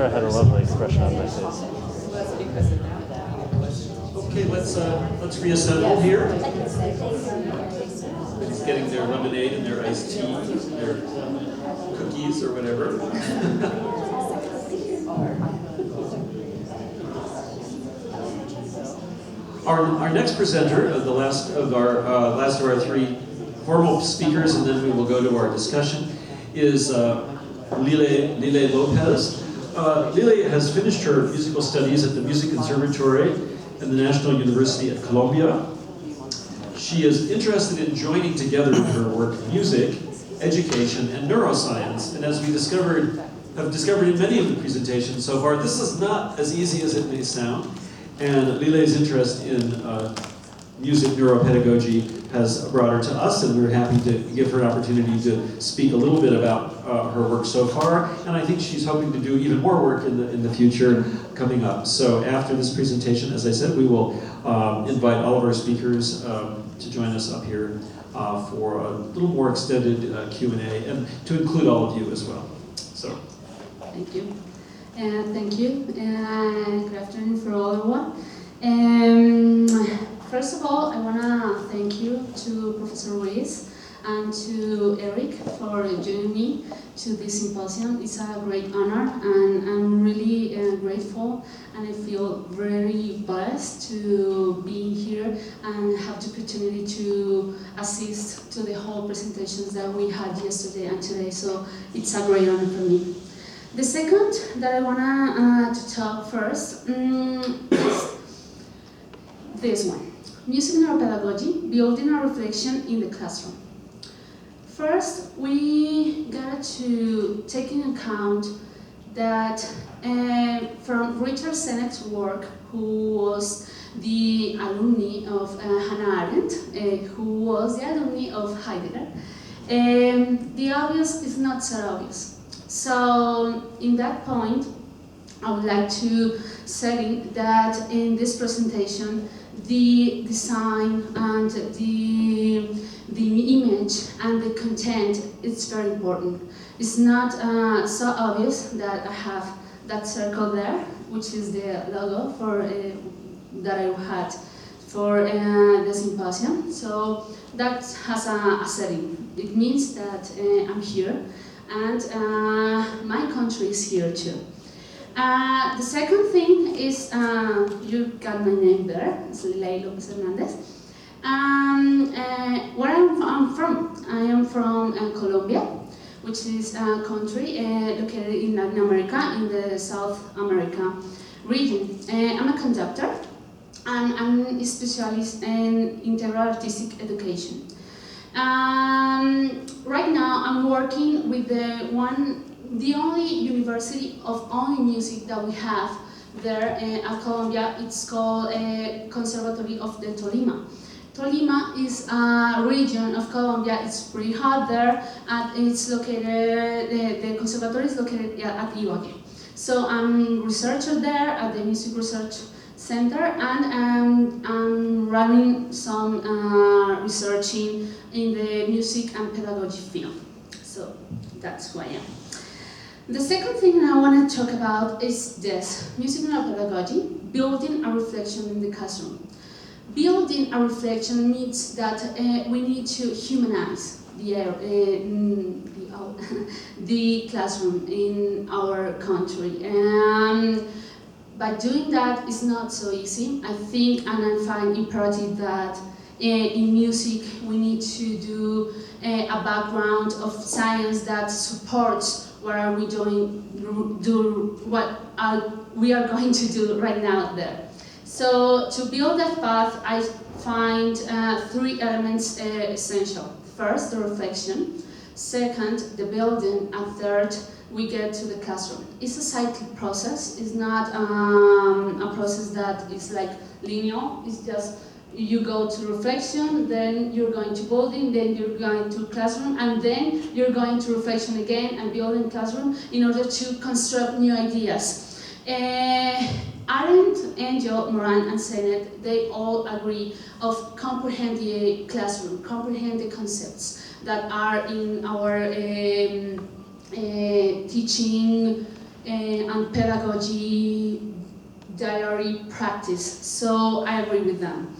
I had a lovely expression on my face. Okay, let's reassemble here. Everybody's getting their lemonade and their iced tea, their cookies or whatever. Our next presenter, the last of our three formal speakers, and then we will go to our discussion, is Liley Lopez. Liley has finished her musical studies at the Music Conservatory and the National University of Colombia. She is interested in joining together in her work music, education, and neuroscience. And as we have discovered in many of the presentations so far, this is not as easy as it may sound. And Liley's interest in music neuropedagogy has brought her to us, and we're happy to give her an opportunity to speak a little bit about her work so far. And I think she's hoping to do even more work in the future coming up. So after this presentation, as I said, we will invite all of our speakers to join us up here for a little more extended Q&A, and to include all of you as well. So. Thank you. Thank you. Good afternoon for everyone. First of all, I want to thank you to Professor Ruiz and to Eric for joining me to this symposium. It's a great honor, and I'm really grateful, and I feel very blessed to be here and have the opportunity to assist to the whole presentations that we had yesterday and today. So it's a great honor for me. The second that I want to talk first is this one. Music neuropedagogy, building a reflection in the classroom. First, we got to take into account that from Richard Sennett's work, who was the alumni of Hannah Arendt, who was the alumni of Heidegger, the obvious is not so obvious. So, in that point, I would like to say that in this presentation, the design and the image and the content is very important. It's not so obvious that I have that circle there, which is the logo for that I had for the symposium. So that has a setting. It means that I'm here, and my country is here too. The second thing is, you got my name there, it's Liley Lopez. Where I'm from? I am from Colombia, which is a country located in Latin America, in the South America region. I'm a conductor, and I'm a specialist in integral artistic education. Right now, I'm working with the only university of only music that we have there at Colombia. It's called Conservatory of the Tolima. Tolima is a region of Colombia. It's pretty hot there, and it's located. The conservatory is located at Ibagué. So I'm a researcher there at the Music Research Center, and I'm running some researching in the music and pedagogy field. So that's who I am. The second thing I want to talk about is this: music neuropedagogy, building a reflection in the classroom. Building a reflection means that we need to humanize the classroom in our country. By doing that, it's not so easy. I think, and I find imperative that in music we need to do a background of science that supports what are we doing, we are going to do right now there. So to build that path, I find three elements essential. First, the reflection. Second, the building. And third, we get to the classroom. It's a cyclic process. It's not a process that is like linear. It's just you go to reflection, then you're going to building, then you're going to classroom, and then you're going to reflection again and building classroom in order to construct new ideas. Arendt, Angel, Moran, and Sennett, they all agree of comprehend the classroom, comprehend the concepts that are in our teaching and pedagogy diary practice. So I agree with them.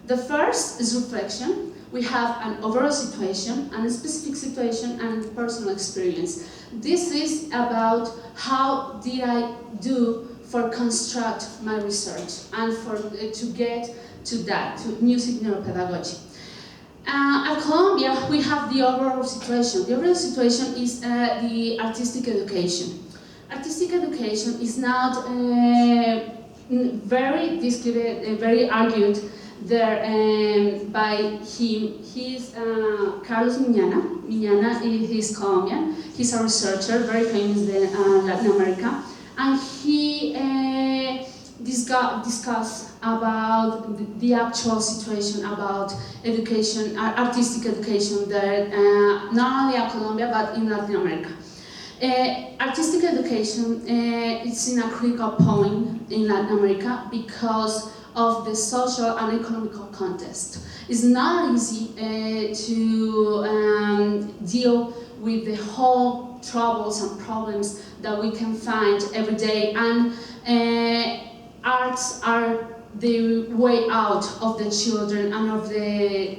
The first is reflection. We have an overall situation, and a specific situation, and personal experience. This is about how did I do for construct my research and for to get to that, to music neuropedagogy. At Colombia, we have the overall situation. The overall situation is the artistic education. Artistic education is not very disputed, very argued there by him. He's Carlos Miñana. Miñana is Colombian. He's a researcher, very famous in Latin America, and he discuss about the actual situation about education, artistic education there, not only in Colombia but in Latin America. Artistic education is in a critical point in Latin America because of the social and economical context. It's not easy to deal with the whole troubles and problems that we can find every day, and arts are the way out of the children and of the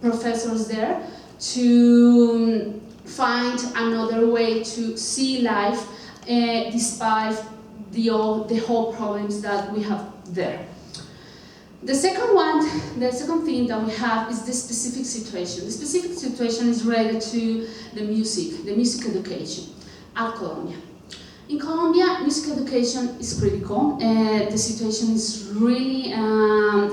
professors there to find another way to see life despite the whole problems that we have there. The second thing that we have is the specific situation. The specific situation is related to the music education at Colombia. In Colombia, music education is critical. The situation is really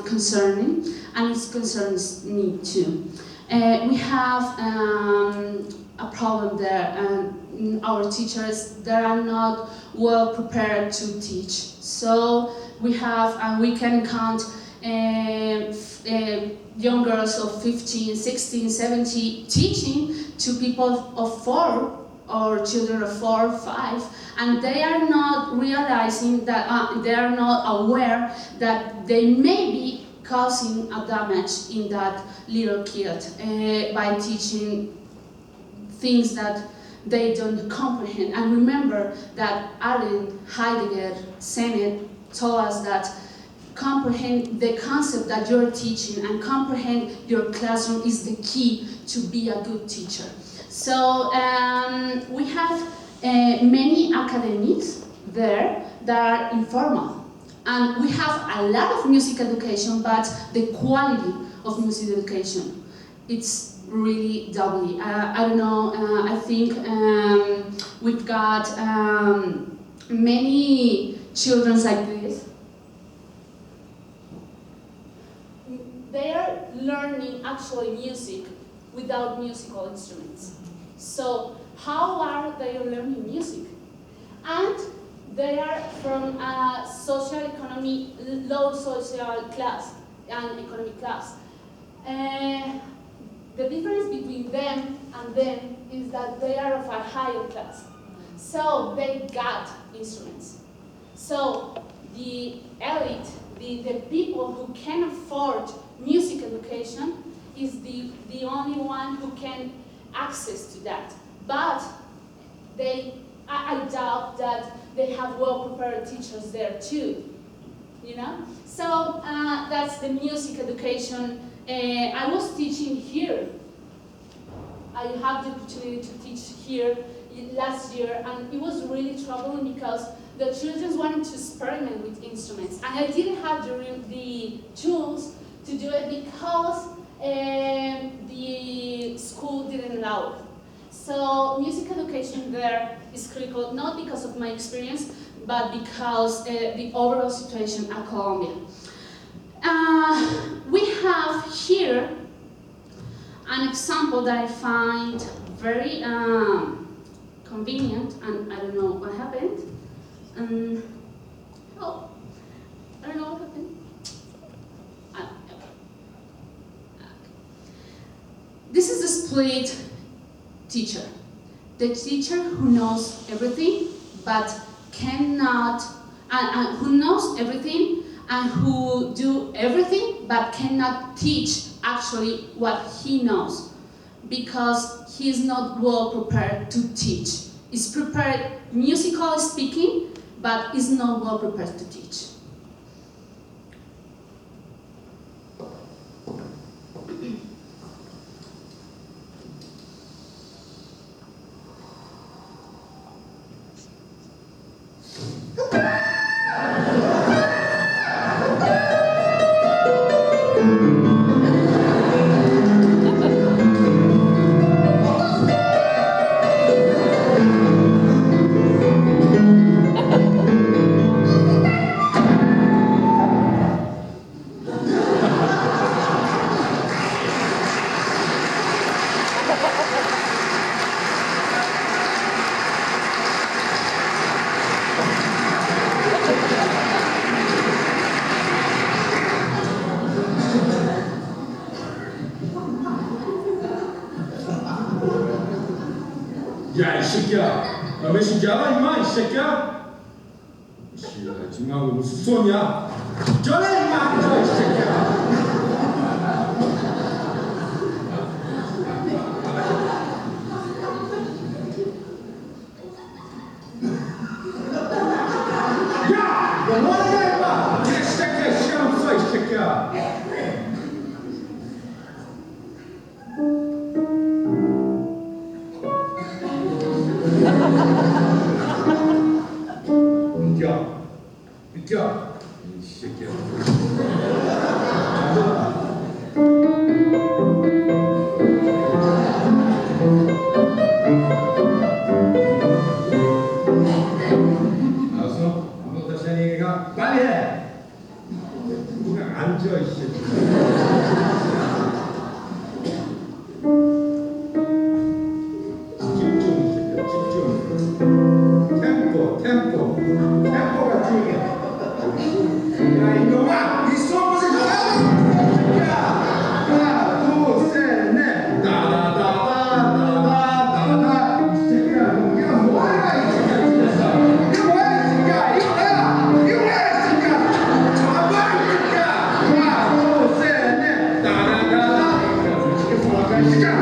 concerning, and it concerns me too. We have a problem there, and our teachers, they are not well prepared to teach. So we have, and we can count young girls of 15, 16, 17 teaching to people of 4 or children of 4, 5, and they are not realizing that they are not aware that they may be causing a damage in that little kid by teaching things that they don't comprehend. And remember that Arendt, Heidegger, Sennett told us that comprehend the concept that you're teaching and comprehend your classroom is the key to be a good teacher. So we have many academics there that are informal, and we have a lot of music education, but the quality of music education, it's really doubly. I don't know, I think we've got many children like this. They are learning actually music without musical instruments. So how are they learning music? And they are from a social economy, low social class and economic class. The difference between them and them is that they are of a higher class. So they got instruments. So the elite, the people who can afford music education is the only one who can access to that. But I doubt that they have well-prepared teachers there too, you know? So that's the music education. I was teaching here. I had the opportunity to teach here last year, and it was really troubling because the children wanted to experiment with instruments, and I didn't have the tools to do it because the school didn't allow it. So music education there is critical, not because of my experience, but because the overall situation at Colombia. We have here an example that I find very convenient, and I don't know what happened. Oh, I don't know what happened. Okay. This is a split teacher. The teacher who knows everything, but cannot, who knows everything and who do everything, but cannot teach actually what he knows, because he is not well prepared to teach is prepared musical speaking, but is not well prepared to teach. 야, 이 새끼야. 너 왜 신기하다, 임마, 이 새끼야? 씨야, 지금 무슨 수업이야? 전에 임마, 앉아, 이 새끼야. 야! 너 뭐하냐, 임마? 이 새끼야, 시간 없어, 이 새끼야. 비켜! 이 새끼야. 알았어? 너 다시 하니까 빨리 해! 그냥 앉아, 이 새끼야. 템포가 중요해. 야, 이놈아! 이 수업 보지 마! 하나, 둘, 셋, 넷! 다다다다다다다다! 이 새끼야, 이거 뭐야, 이 새끼야, 진짜! 이거 뭐야, 이 새끼야! 이거 뭐야! 이거 뭐야, 이 새끼야! 아, 뭐야, 이 새끼야! 하나, 둘, 셋, 넷! 다다다다! 이 새끼야, 뭐야, 이 새끼야!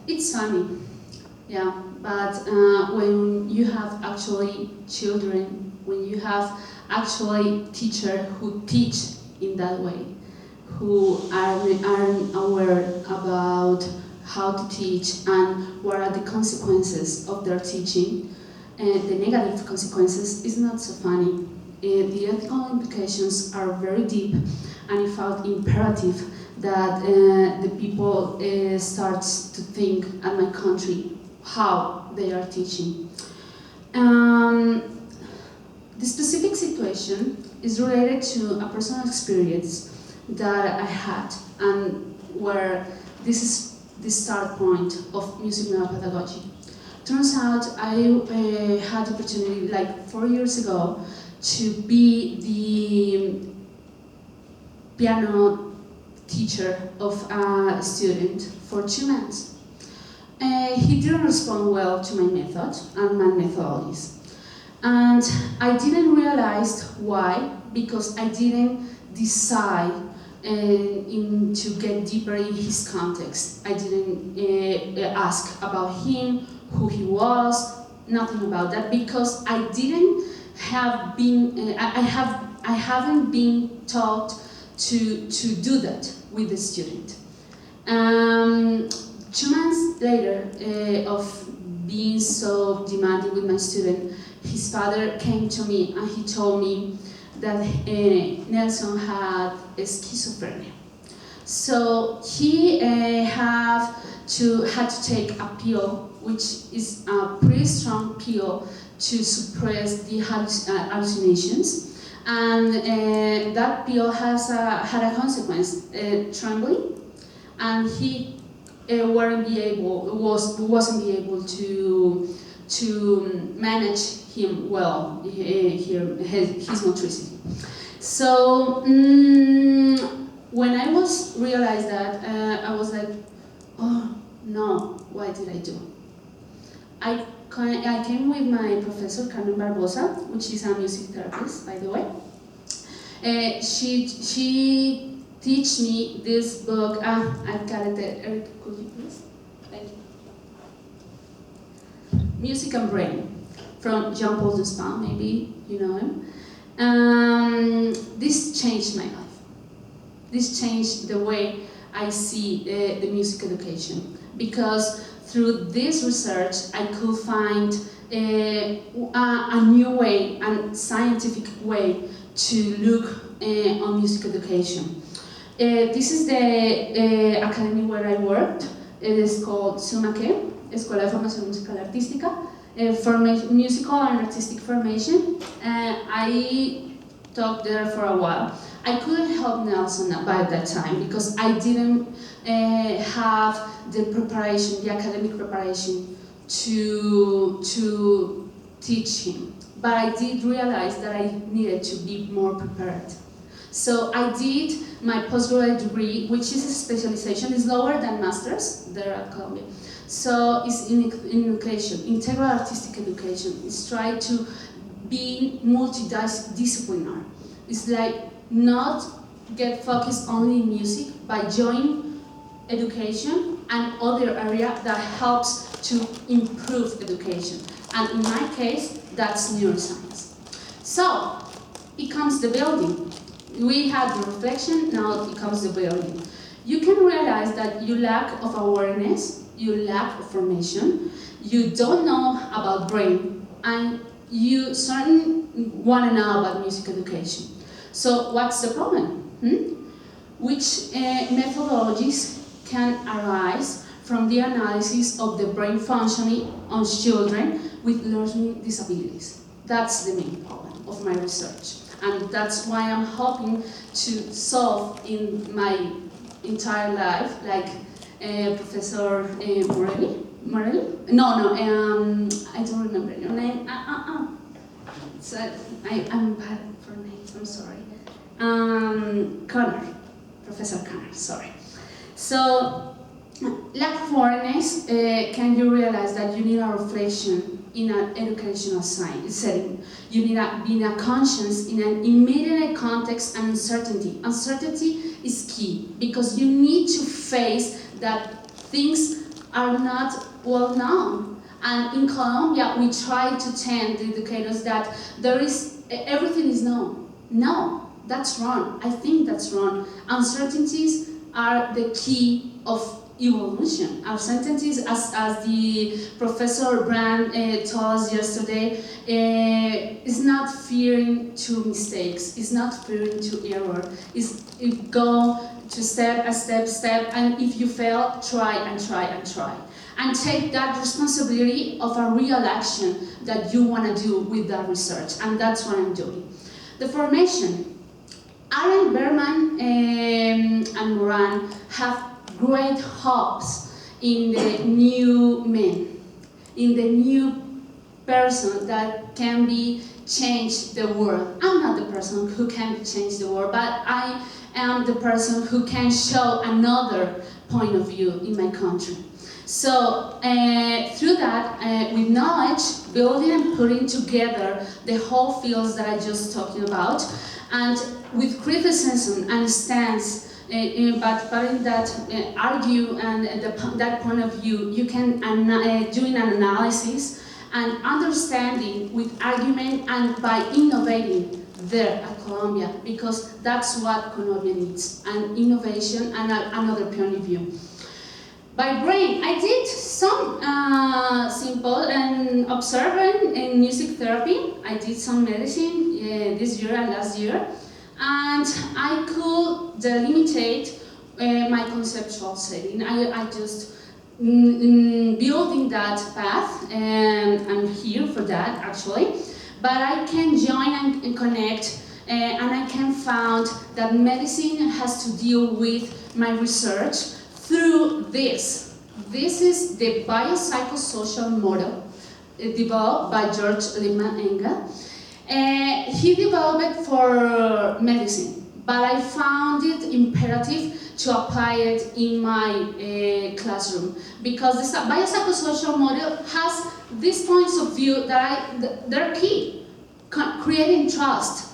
It's funny, yeah, but when you have actually children, when you have actually teachers who teach in that way, who aren't aware about how to teach and what are the consequences of their teaching, the negative consequences, is not so funny. The ethical implications are very deep, and it felt imperative that the people start to think at my country how they are teaching. The specific situation is related to a personal experience that I had, and where this is the start point of music neuropedagogy. Turns out I had the opportunity, like 4 years ago, to be the piano teacher of a student for 2 months. He didn't respond well to my method and my methodologies. And I didn't realize why, because I didn't decide to get deeper in his context. I didn't ask about him, who he was, nothing about that, because I didn't have been, I haven't been taught to do that with the student. 2 months later of being so demanding with my student, his father came to me and he told me that Nelson had schizophrenia. So he had to take a pill, which is a pretty strong pill to suppress the hallucinations. And that pill had a consequence, trembling, and he wasn't be able to manage him well, his motricity. So when I realized that, I was like, oh no, what did I do? I came with my professor, Carmen Barbosa, which is a music therapist, by the way. She teach me this book. I've got it there. Eric, could you please? Thank you. Music and Brain, from Jean-Paul Duspin, maybe you know him. This changed my life. This changed the way I see the music education, because through this research I could find a new way, a scientific way to look on music education. This is the academy where I worked. It is called SUMACE, Escuela de Formación Musical Artística, musical and artistic formation. I taught there for a while. I couldn't help Nelson by that time because I didn't have the preparation, the academic preparation to teach him. But I did realize that I needed to be more prepared. So I did my postgraduate degree, which is a specialization, is lower than master's there at Columbia. So it's in education, integral artistic education. It's try to be multidisciplinary. It's like not get focused only in music, by joining education and other area that helps to improve education. And in my case, that's neuroscience. So it comes the building. We had the reflection, now it comes the building. You can realize that you lack of awareness, you lack of formation, you don't know about brain, and you certainly want to know about music education. So what's the problem? Which methodologies can arise from the analysis of the brain functioning on children with learning disabilities? That's the main problem of my research. And that's why I'm hoping to solve in my entire life, like Professor Morelli? No, I don't remember your name. So I'm bad for names, I'm sorry. Connor, Professor Connor, sorry. So, lack of awareness, can you realize that you need a reflection in an educational setting? You need to be in a conscience in an immediate context and uncertainty. Uncertainty is key because you need to face that things are not well known. And in Colombia, we try to tell the educators that everything is known. No, that's wrong. I think that's wrong. Uncertainties are the key of evolution. Uncertainties, as the Professor Brand told us yesterday, is not fearing to mistakes, it's not fearing to error. It's go to step, and if you fail, try and try and try. And take that responsibility of a real action that you want to do with that research, and that's what I'm doing. The formation. Aaron Berman and Moran have great hopes in the new man, in the new person that can change the world. I'm not the person who can change the world, but I am the person who can show another point of view in my country. So through that, with knowledge, building and putting together the whole fields that I just talked about, and with criticism and stance, but in that argue and that point of view, you can doing an analysis and understanding with argument and by innovating there at Colombia, because that's what Colombia needs, and innovation and another point of view. By brain, I did some simple and observing in music therapy. I did some medicine this year and last year, and I could delimitate my conceptual setting. I just building that path, and I'm here for that actually. But I can join and connect, and I can find that medicine has to deal with my research through this. This is the biopsychosocial model developed by George Lippmann-Engel. He developed it for medicine, but I found it imperative to apply it in my classroom, because the biopsychosocial model has these points of view that they're key. Creating trust.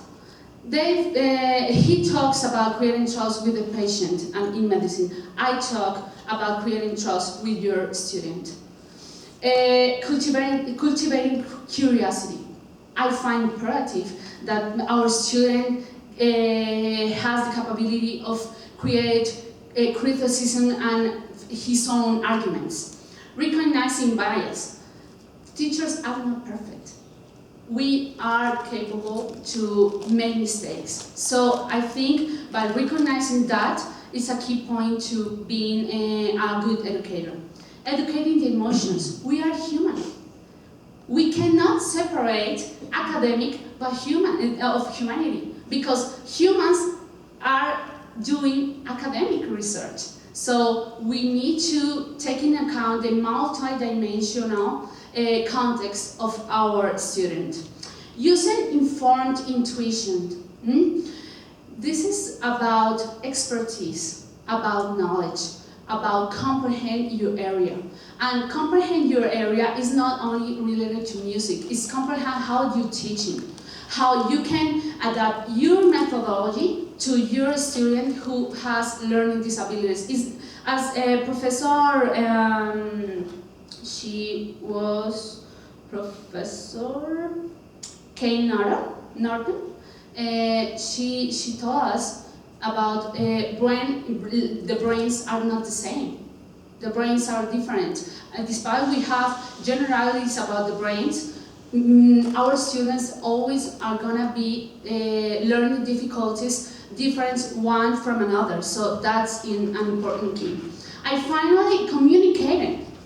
He talks about creating trust with the patient and in medicine. I talk about creating trust with your student. Cultivating curiosity. I find imperative that our student has the capability of create criticism and his own arguments. Recognizing bias. Teachers are not perfect. We are capable to make mistakes. So I think by recognizing that is a key point to being a good educator. Educating the emotions. We are human. We cannot separate academic of humanity, because humans are doing academic research. So we need to take into account the multidimensional context of our student. Using informed intuition. This is about expertise, about knowledge, about comprehend your area. And comprehend your area is not only related to music, it's comprehend how you're teaching, how you can adapt your methodology to your student who has learning disabilities. As a professor, she was Professor Kay Norton. She told us about the brains are not the same. The brains are different. Despite we have generalities about the brains, our students always are gonna be learning difficulties different one from another. So that's an important key. I finally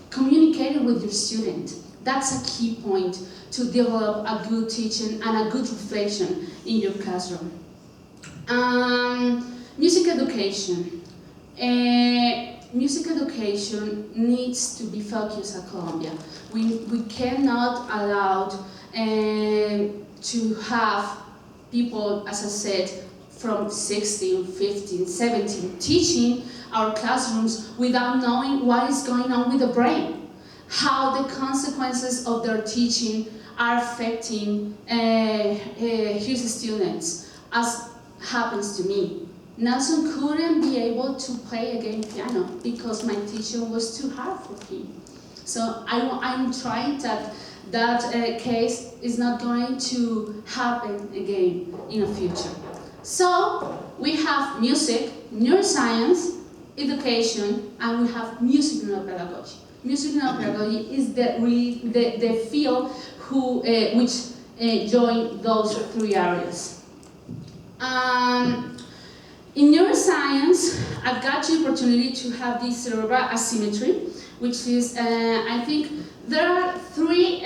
communicated with your student. That's a key point to develop a good teaching and a good reflection in your classroom. Music education. Music education needs to be focused at Colombia. We cannot allow to have people, as I said, from 16, 15, 17 teaching our classrooms without knowing what is going on with the brain, how the consequences of their teaching are affecting his students, as happens to me. Nelson couldn't be able to play again piano because my teacher was too hard for him. So I'm trying that case is not going to happen again in the future. So we have music, neuroscience, education, and we have music neuropedagogy. Music neuropedagogy is the field which join those three areas. In neuroscience, I've got the opportunity to have this cerebral asymmetry, which is, I think, there are three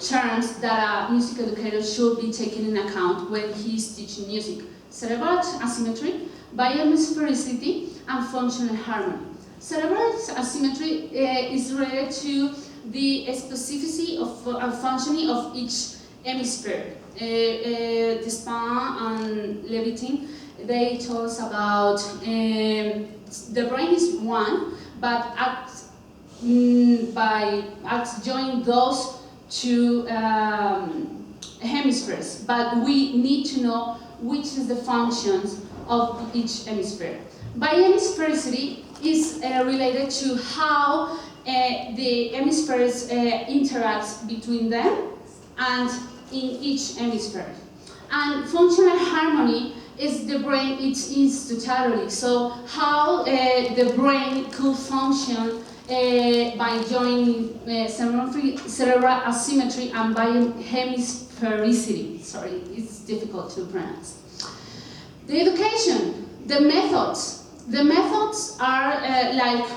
terms that a music educator should be taking into account when he's teaching music. Cerebral asymmetry, biohemisphericity, and functional harmony. Cerebral asymmetry is related to the specificity of functioning of each hemisphere. Despin and Levitin, they told us about the brain is one, but by joining those two hemispheres, but we need to know which is the functions of each hemisphere. Biohemisphericity is related to how the hemispheres interact between them, and in each hemisphere. And functional harmony is the brain, it is totally. So how the brain could function by joining cerebral asymmetry and biohemisphericity. Sorry, it's difficult to pronounce. The education, the methods. The methods are like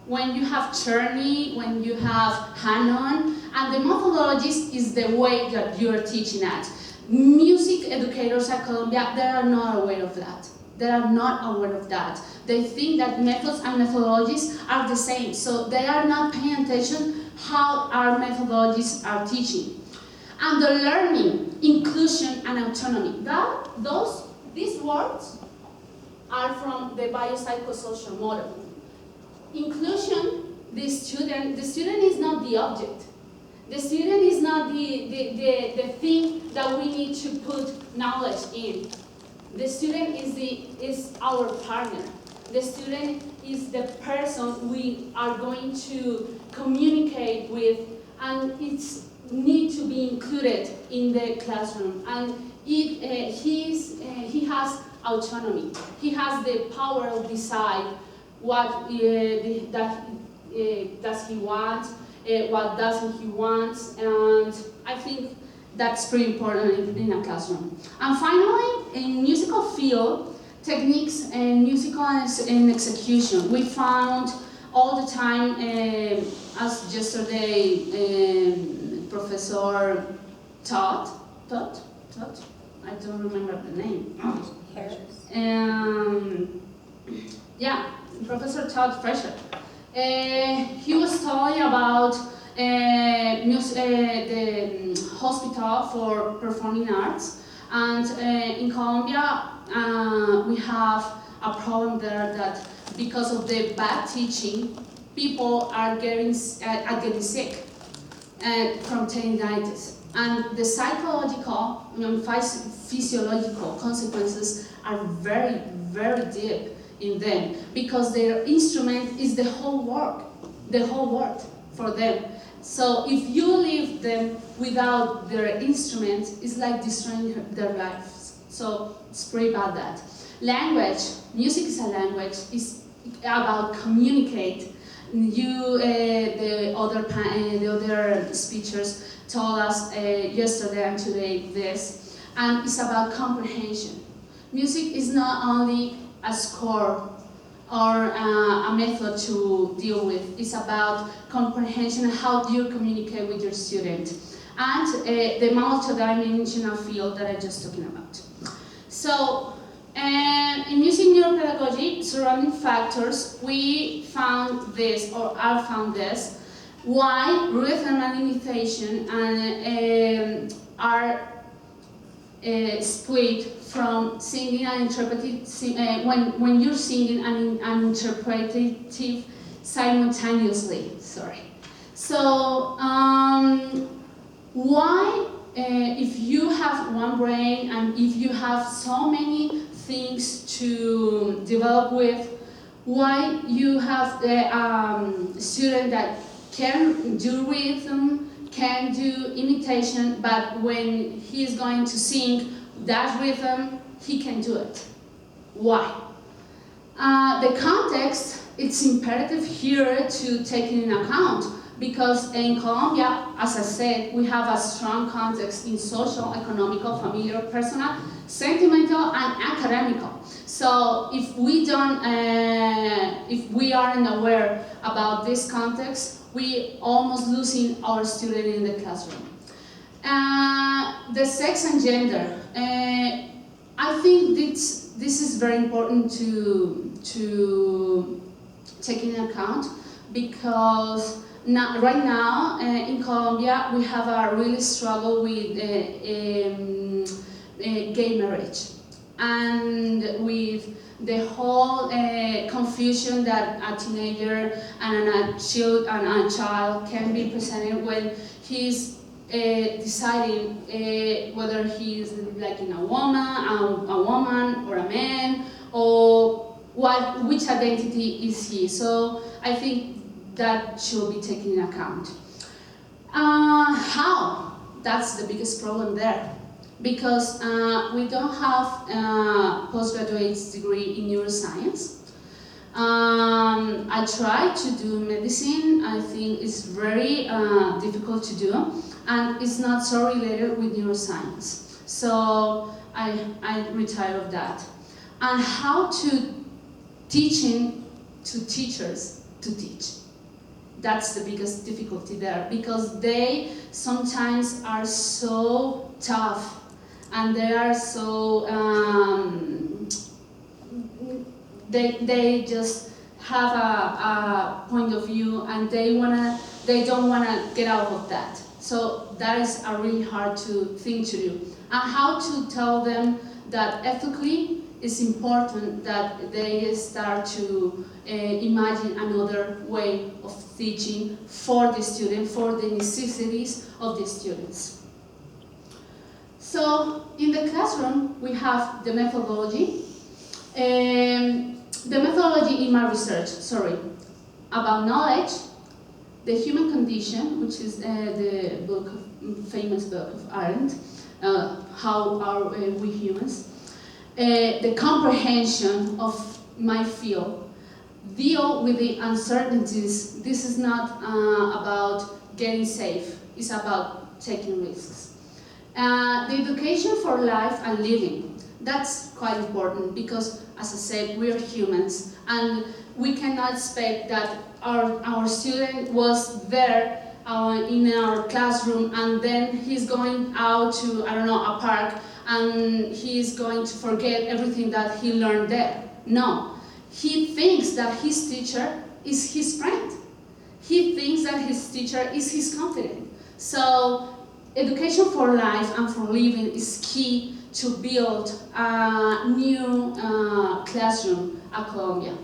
when you have Cherny, when you have Hannon, and the methodologies is the way that you are teaching at. Music educators at Colombia, they are not aware of that. They are not aware of that. They think that methods and methodologies are the same, so they are not paying attention how our methodologies are teaching. And the learning, inclusion, and autonomy. These words are from the biopsychosocial model. Inclusion, the student is not the object. The student is not the thing that we need to put knowledge in. The student is our partner. The student is the person we are going to communicate with, and it's need to be included in the classroom. And he has autonomy. He has the power to decide what does he want, what doesn't he want, and I think that's pretty important in a classroom. And finally, in musical field, techniques and musical and execution. We found all the time, as yesterday Professor Todd, I don't remember the name. Yeah, Professor Todd Fresher. He was talking about the hospital for performing arts, and in Colombia we have a problem there that because of the bad teaching, people are getting sick from tendinitis, and the psychological and physiological consequences are very, very deep in them, because their instrument is the whole world for them. So if you leave them without their instrument, it's like destroying their lives. So it's pretty bad that. Language, music is a language, it's about communicate. The other speakers told us yesterday and today this, and it's about comprehension. Music is not only a score or a method to deal with. It's about comprehension, how do you communicate with your student, and the multidimensional field that I just talking about. So, in music neuropedagogy, surrounding factors, we found this, or I found this, why rhythm and imitation are split from singing and interpretive, when you're singing and interpretative simultaneously. Sorry. So why, if you have one brain and if you have so many things to develop with, why you have the student that can do rhythm, can do imitation, but when he is going to sing that rhythm, he can do it. Why? The context, it's imperative here to take in account, because in Colombia, as I said, we have a strong context in social, economical, familiar, personal, sentimental, and academical. So if we aren't aware about this context, we almost losing our student in the classroom. The sex and gender. I think this is very important to take into account, because right now in Colombia we have a really struggle with gay marriage, and with the whole confusion that a teenager and a child can be presented when he's deciding whether he's liking a woman or a man, or which identity is he. So I think that should be taken into account. How? that's the biggest problem there. Because we don't have a postgraduate degree in neuroscience. I tried to do medicine. I think it's very difficult to do, and it's not so related with neuroscience. So I retired of that. And how to teaching to teachers to teach. That's the biggest difficulty there, because they sometimes are so tough and they are so they just have a point of view and they don't wanna get out of that. So that is a really hard thing to do. And how to tell them that ethically it's important that they start to imagine another way of teaching for the student, for the necessities of the students. So in the classroom we have the methodology. The methodology in my research, about knowledge, the human condition, which is the famous book of Arendt, how are we humans, the comprehension of my field, deal with the uncertainties. This is not about getting safe, it's about taking risks. The education for life and living, that's quite important because, as I said, we are humans and we cannot expect that our student was there in our classroom and then he's going out to, I don't know, a park and he's going to forget everything that he learned there. No, he thinks that his teacher is his friend. He thinks that his teacher is his confidant. So education for life and for living is key to build a new classroom at Colombia.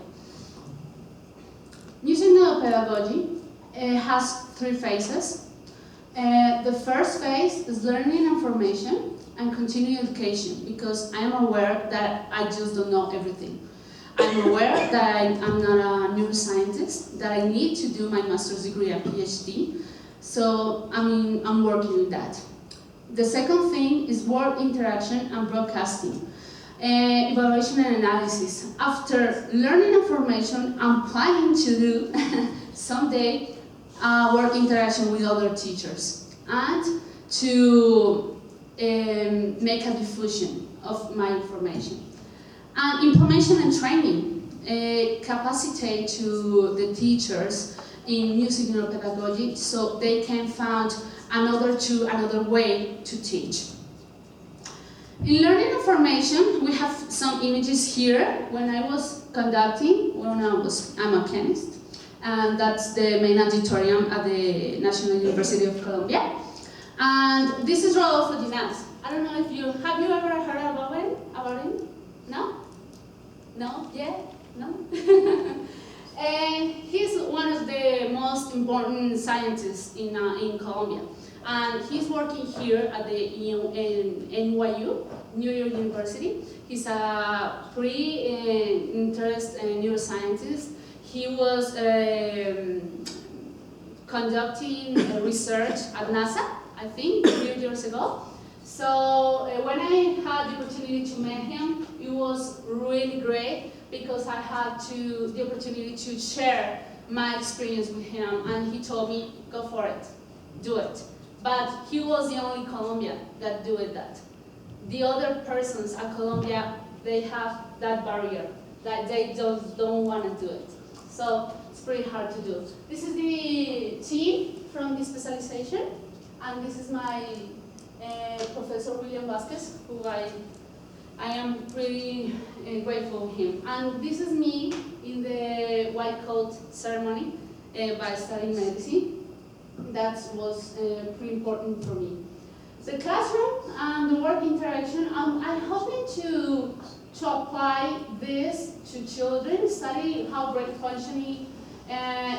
New pedagogy has 3 phases. The first phase is learning and formation and continuing education, because I am aware that I just don't know everything. I'm aware that I'm not a neuroscientist, that I need to do my master's degree and PhD, so I'm working with that. The second thing is word interaction and broadcasting, evaluation and analysis. After learning and formation, I'm planning to do someday word interaction with other teachers and to make a diffusion of my information. And information and training, capacitate to the teachers in music neuropedagogy so they can find another way to teach. In learning and formation, we have some images here. When I was conducting, I'm a pianist, and that's the main auditorium at the National University of Colombia. And this is Rodolfo Ginás. I don't know if have you ever heard about him? No? No? Yeah? No? And he's one of the most important scientists in Colombia. And he's working here at the NYU, New York University. He's a pre-interest neuroscientist. He was conducting research at NASA, I think, a few years ago. So when I had the opportunity to meet him, it was really great because I had the opportunity to share my experience with him, and he told me, go for it, do it. But he was the only Colombian that did that. The other persons at Colombia, they have that barrier, that they just don't want to do it. So it's pretty hard to do. This is the team from the specialization, and this is my Professor William Vasquez, who I am really grateful to him. And this is me in the white coat ceremony by studying medicine. That was pretty important for me. The classroom and the work interaction, I'm hoping to apply this to children, study how brain functioning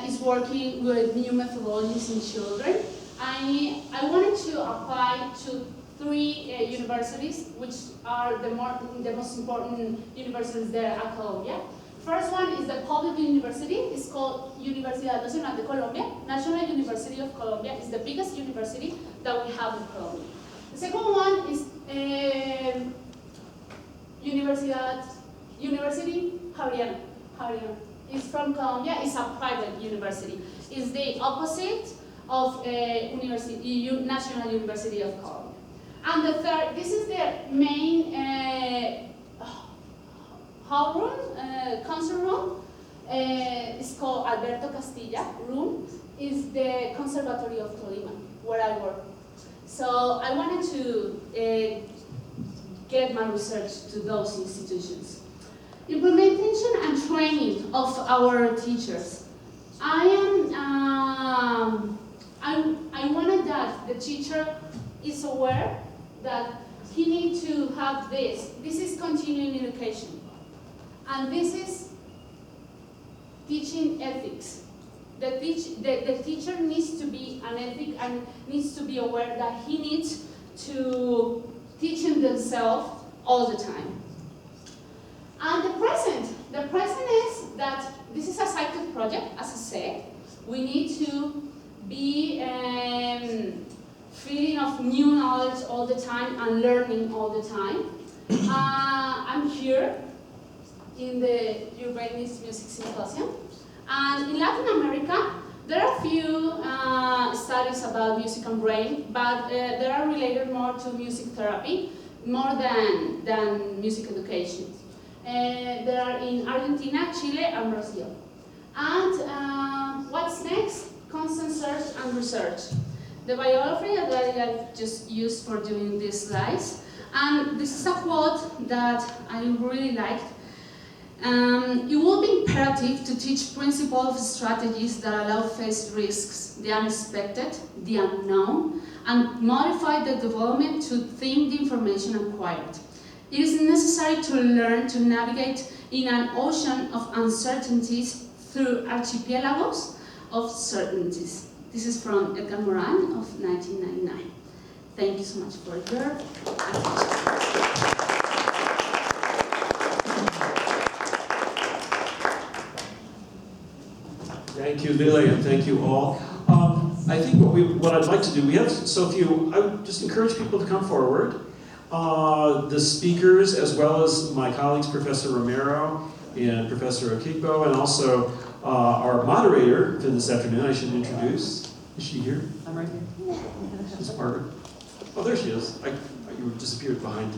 is working with new methodologies in children. I wanted to apply to 3 universities, which are the most important universities there at Colombia. First one is the public university. It's called Universidad Nacional de Colombia. National University of Colombia is the biggest university that we have in Colombia. The second one is University Javeriana. It's from Colombia. It's a private university. It's the opposite of National University of Colombia. And the third, this is the main hall room, concert room. It's called Alberto Castilla room. It's the Conservatory of Tolima, where I work. So I wanted to get my research to those institutions. Implementation and training of our teachers. I wanted that the teacher is aware that he needs to have this. This is continuing education. And this is teaching ethics. The teacher needs to be an ethic and needs to be aware that he needs to teach themselves all the time. And the present is that this is a cycle project, as I said. We need to be feeding of new knowledge all the time and learning all the time. I'm here in the Urbanist Music Symposium. And in Latin America, there are a few studies about music and brain, but they are related more to music therapy, more than music education. They are in Argentina, Chile, and Brazil. And what's next? Constant search and research. The biography that I just used for doing these slides. And this is a quote that I really liked. It will be imperative to teach principles of strategies that allow face risks, the unexpected, the unknown, and modify the development to think the information acquired. It is necessary to learn to navigate in an ocean of uncertainties through archipelagos of certainties. This is from Edgar Morin of 1999. Thank you so much for your attention. Thank you, Liley, and thank you all. I think what I'd like to do, we have so few, I would just encourage people to come forward. The speakers, as well as my colleagues, Professor Romero and Professor Okigbo, and also our moderator for this afternoon, I should introduce. Is she here? I'm right here. Is Margaret? Oh, there she is. You disappeared behind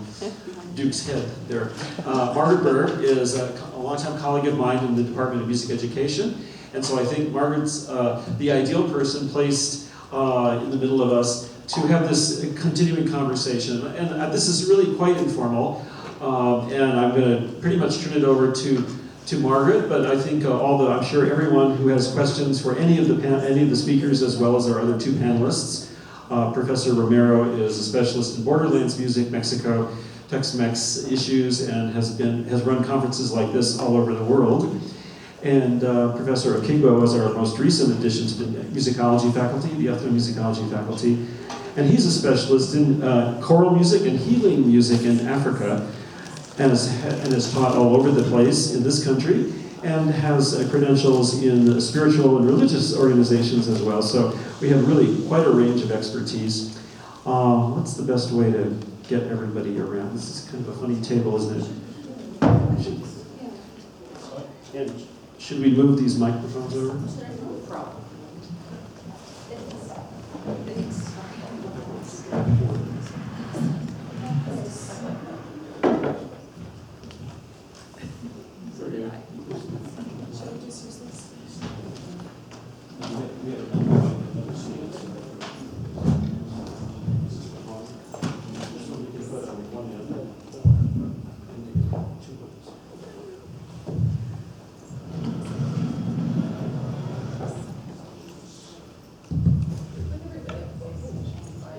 Duke's head there. Margaret Burr is a longtime colleague of mine in the Department of Music Education. And so I think Margaret's the ideal person placed in the middle of us to have this continuing conversation. And this is really quite informal. And I'm going to pretty much turn it over to Margaret, but I think I'm sure everyone who has questions for any of the speakers, as well as our other two panelists. Professor Romero is a specialist in borderlands music, Mexico, Tex-Mex issues, and has run conferences like this all over the world. And Professor Okigbo is our most recent addition to the musicology faculty, the ethnomusicology faculty. And he's a specialist in choral music and healing music in Africa, and has taught all over the place in this country, and has credentials in spiritual and religious organizations as well. So we have really quite a range of expertise. What's the best way to get everybody around? This is kind of a funny table, isn't it? And should we move these microphones over? No problem.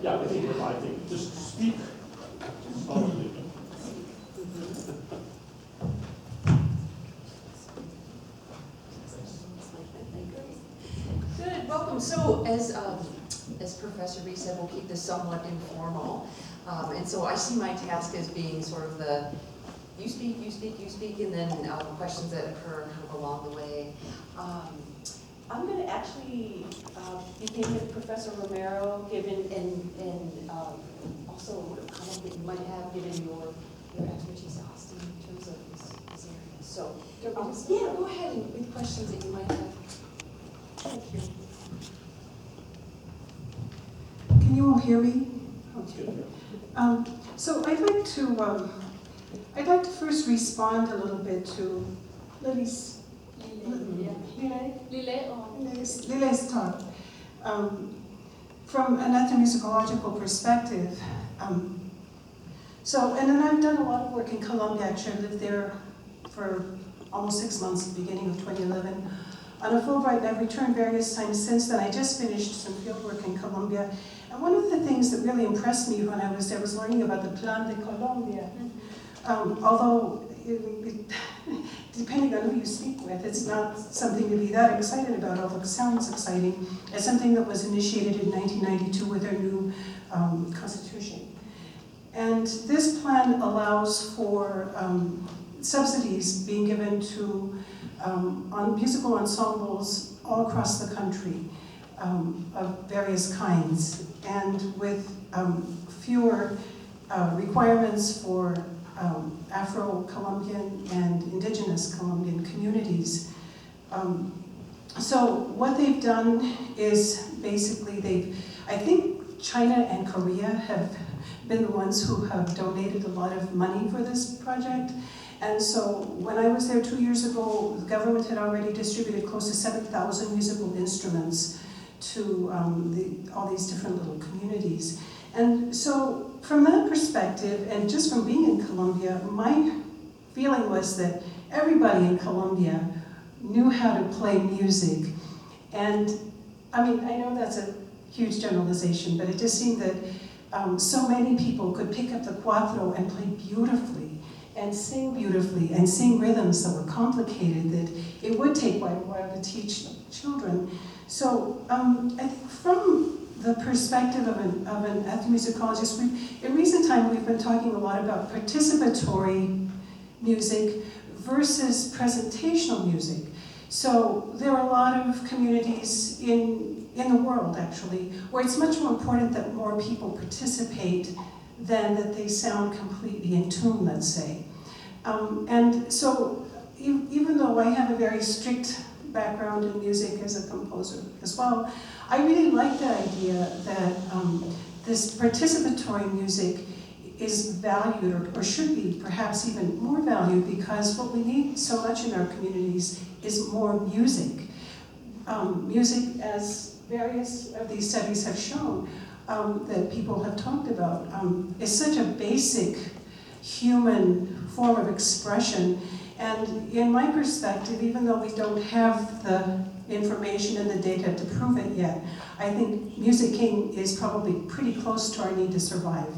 Yeah, I think just speak softly. Good, welcome. So as Professor Reese said, we'll keep this somewhat informal. And so I see my task as being sort of the you speak, and then questions that occur kind of along the way. I'm going to actually begin with Professor Romero, given and also a comment that you might have given your expertise, Austin, in terms of this area. So, yeah, go ahead with questions that you might have. Thank you. Can you all hear me? Okay. So I'd like to first respond a little bit to Lily's Lily's talk. From an ethnomusicological perspective. And then I've done a lot of work in Colombia. Actually, I lived there for almost 6 months at the beginning of 2011 on a Fulbright, and I've returned various times since then. I just finished some field work in Colombia. And one of the things that really impressed me when I was there was learning about the Plan de Colombia. Although, depending on who you speak with, it's not something to be that excited about, although it sounds exciting. It's something that was initiated in 1992 with our new constitution. And this plan allows for subsidies being given to on musical ensembles all across the country of various kinds, and with fewer requirements for Afro-Colombian and indigenous Colombian communities. So what they've done is basically I think China and Korea have been the ones who have donated a lot of money for this project. And so when I was there 2 years ago, the government had already distributed close to 7,000 musical instruments to all these different little communities. And so from that perspective, and just from being in Colombia, my feeling was that everybody in Colombia knew how to play music. And I mean, I know that's a huge generalization, but it just seemed that so many people could pick up the cuatro and play beautifully, and sing rhythms that were complicated that it would take quite a while to teach children. So I think from the perspective of an ethnomusicologist, in recent time we've been talking a lot about participatory music versus presentational music. So there are a lot of communities in the world, actually, where it's much more important that more people participate than that they sound completely in tune, let's say. And so even though I have a very strict background in music as a composer as well, I really like the idea that this participatory music is valued, or should be perhaps even more valued, because what we need so much in our communities is more music. Music, as various of these studies have shown, that people have talked about, is such a basic human form of expression. And in my perspective, even though we don't have the information and the data to prove it yet, I think musicking is probably pretty close to our need to survive.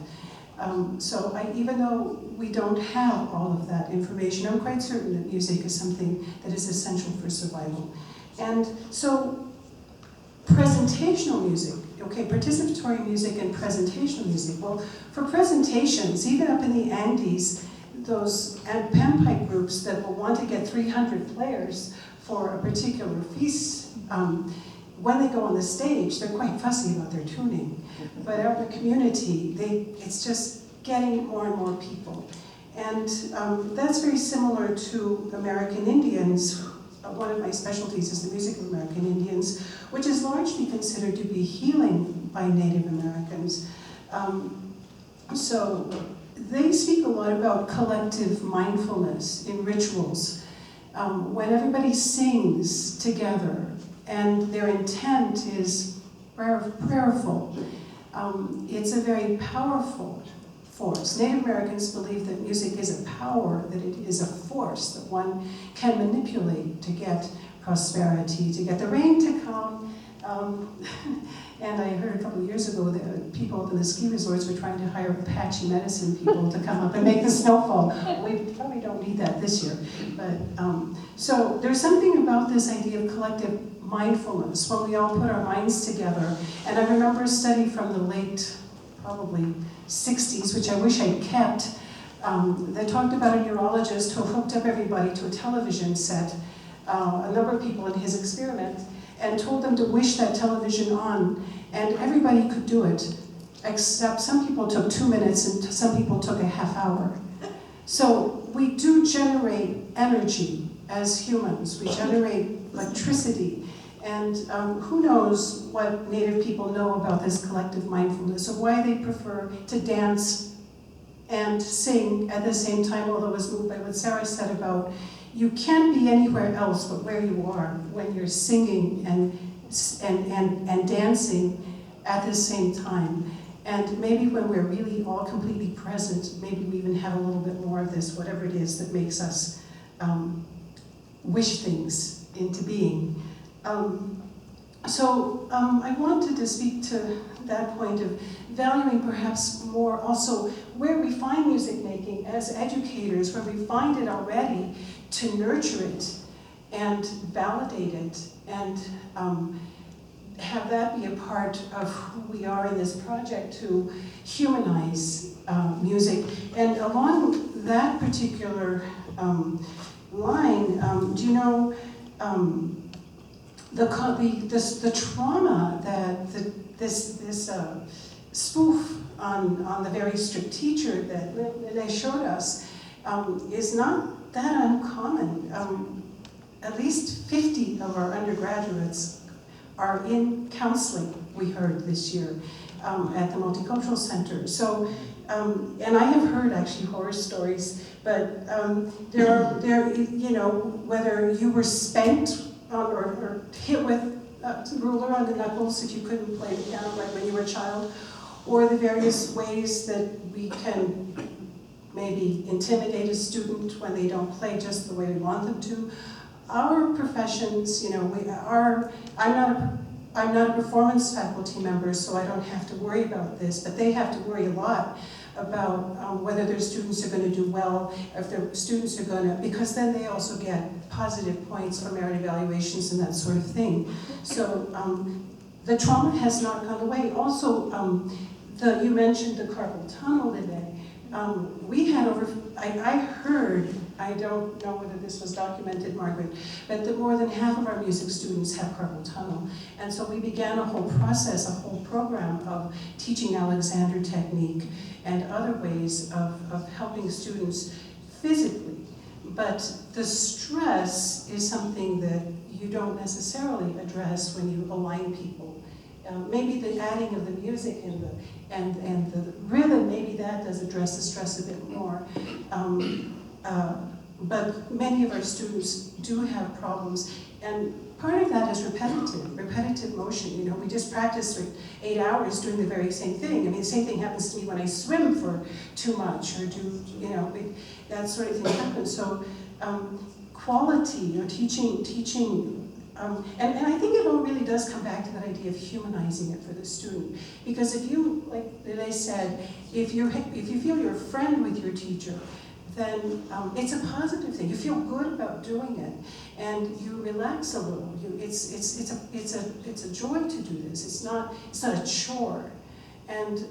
So even though we don't have all of that information, I'm quite certain that music is something that is essential for survival. And so presentational music, okay, participatory music and presentational music. Well, for presentations, even up in the Andes, those panpipe groups that will want to get 300 players for a particular piece, when they go on the stage, they're quite fussy about their tuning. But out in the community, it's just getting more and more people. And that's very similar to American Indians. One of my specialties is the music of American Indians, which is largely considered to be healing by Native Americans. So they speak a lot about collective mindfulness in rituals. When everybody sings together and their intent is prayerful, it's a very powerful force. Native Americans believe that music is a power, that it is a force that one can manipulate to get prosperity, to get the rain to come. And I heard a couple of years ago that people up in the ski resorts were trying to hire Apache medicine people to come up and make the snow fall. We probably don't need that this year. But so there's something about this idea of collective mindfulness when we all put our minds together. And I remember a study from the late, probably 60s, which I wish I'd kept, They talked about a neurologist who hooked up everybody to a television set, a number of people in his experiment, and told them to wish that television on, and everybody could do it, except some people took 2 minutes and some people took a half hour. So we do generate energy as humans. We generate electricity. And who knows what Native people know about this collective mindfulness, or why they prefer to dance and sing at the same time, although I was moved by what Sarah said about you can't be anywhere else but where you are when you're singing and dancing at the same time. And maybe when we're really all completely present, maybe we even have a little bit more of this, whatever it is that makes us wish things into being. I wanted to speak to that point of valuing perhaps more also where we find music making as educators, where we find it already, to nurture it and validate it and have that be a part of who we are in this project, to humanize music. And along that particular line, do you know the trauma that this spoof on the very strict teacher that they showed us is not that uncommon. At least 50 of our undergraduates are in counseling, we heard this year, at the Multicultural Center. So, and I have heard actually horror stories, but there, you know, whether you were spanked or hit with a ruler on the knuckles if you couldn't play the piano right when you were a child, or the various ways that we can maybe intimidate a student when they don't play just the way we want them to. Our professions, you know, I'm not a performance faculty member, so I don't have to worry about this, but they have to worry a lot about whether their students are going to do well, if their students are going to, because then they also get positive points for merit evaluations and that sort of thing. So the trauma has not gone away. Also, you mentioned the carpal tunnel today. We had I heard, I don't know whether this was documented, Margaret, but that more than half of our music students have carpal tunnel. And so we began a whole process, a whole program of teaching Alexander technique and other ways of helping students physically. But the stress is something that you don't necessarily address when you align people. Maybe the adding of the music and the rhythm, maybe that does address the stress a bit more. But many of our students do have problems, and part of that is repetitive motion. You know, we just practice for 8 hours doing the very same thing. I mean, the same thing happens to me when I swim for too much, or do, you know, that sort of thing happens. So quality, you know, teaching. And I think it all really does come back to that idea of humanizing it for the student. Because if you, like they said, if you feel you're a friend with your teacher, then it's a positive thing. You feel good about doing it, and you relax a little. It's a joy to do this. It's not a chore. And